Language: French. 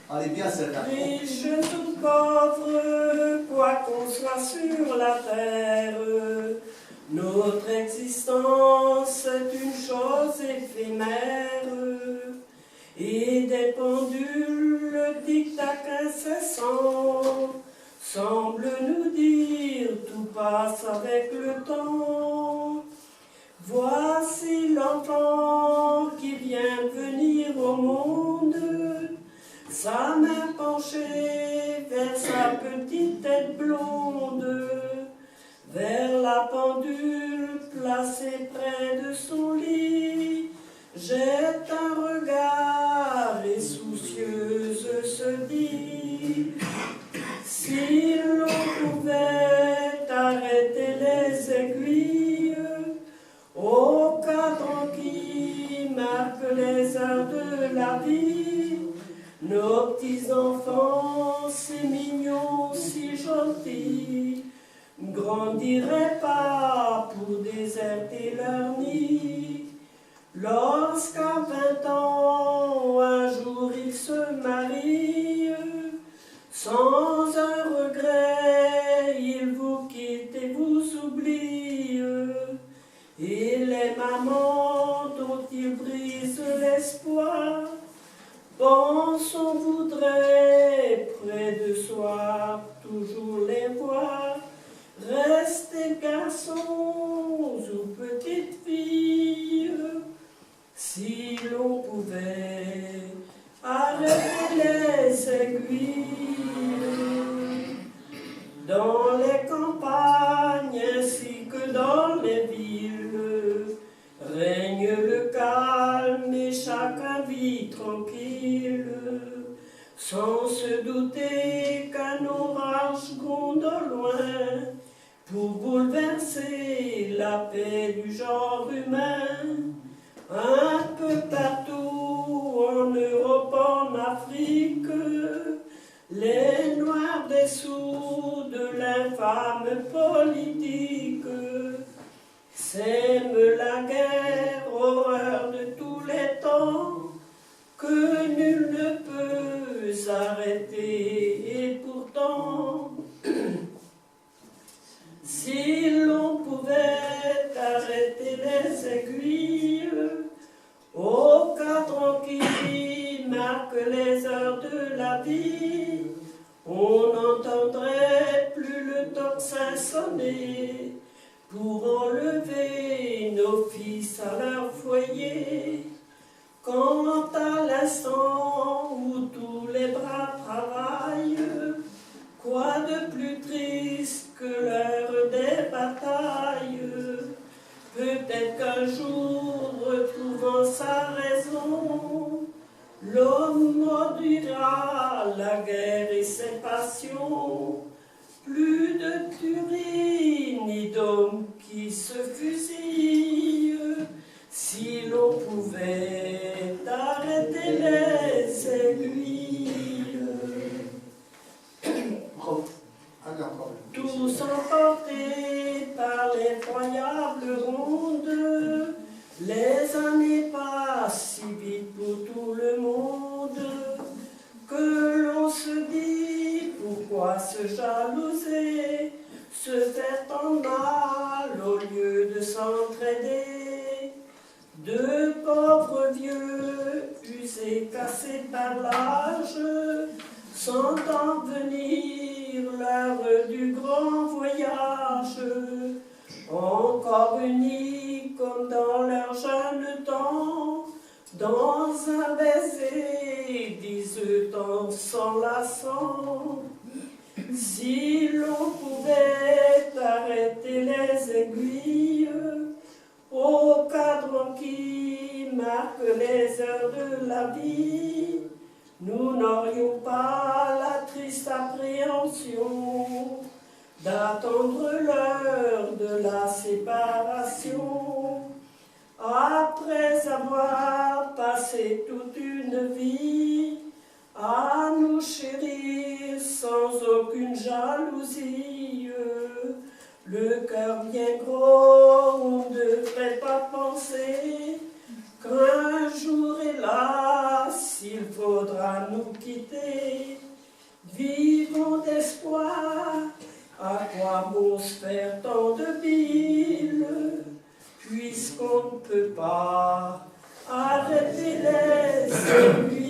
Allez bien celle-là. Riche ou pauvre, quoi qu'on soit sur la terre, notre existence est une chose éphémère. Et des pendules dictac incessants semblent nous dire tout passe avec le temps. Voici l'enfant qui vient venir au monde, sa main penchée vers sa petite tête blonde, vers la pendule placée près de son lit, jette un regard et soucieuse se dit: si l'on pouvait arrêter les aiguilles au cadran qui marque les heures de la vie, nos petits-enfants si mignons, si gentils, grandiraient pas pour déserter leur nid. Lorsqu'à 20 ans, un jour ils se marient, sans un regret, ils vous quittent et vous oublient. Et les mamans dont ils brisent l'espoir pensent on voudrait près de soi toujours les voir, rester garçons ou petites filles. Si l'on pouvait arrêter les aiguilles, dans les campagnes ainsi que dans les villes, règne le calme et chacun vit tranquille, sans se douter qu'un orage gronde au loin pour bouleverser la paix du genre humain. Un peu partout, en Europe, en Afrique, les noirs dessous de l'infâme politique sèment la guerre, horreur de tous les temps, que nul ne peut arrêter. Et pourtant, si l'on pouvait arrêter les aiguilles au cadran qui marque les heures de la vie, on n'entendrait plus le tocsin sonner pour enlever nos fils à leur foyer. Quant à l'instant où tous les bras travaillent, quoi de plus triste que l'heure des batailles? Peut-être qu'un jour, retrouvant sa raison, l'homme maudira la guerre et ses passions. Plus de tuerie ni d'hommes qui se fusillent. Si l'on pouvait arrêter les aiguilles. Tous emportés par l'effroyable ronde, les années passent si vite pour tout le monde, que l'on se dit pourquoi se jalouser, se faire tant mal au lieu de s'entraider. Deux pauvres vieux, usés, cassés par l'âge, sentant venir l'heure du grand voyage, encore unis comme dans leur jeune temps, dans un baiser, disent en s'enlaçant. Si l'on pouvait arrêter les aiguilles au cadran qui marque les heures de la vie, nous n'aurions pas la triste appréhension d'attendre l'heure de la séparation. Après avoir passé toute une vie à nous chérir sans aucune jalousie, le cœur bien gros, on ne devrait pas penser qu'un jour, hélas, il faudra nous quitter. s'arrêter. Vivons d'espoir, à quoi bon se faire tant de bile, puisqu'on ne peut pas arrêter les aiguilles.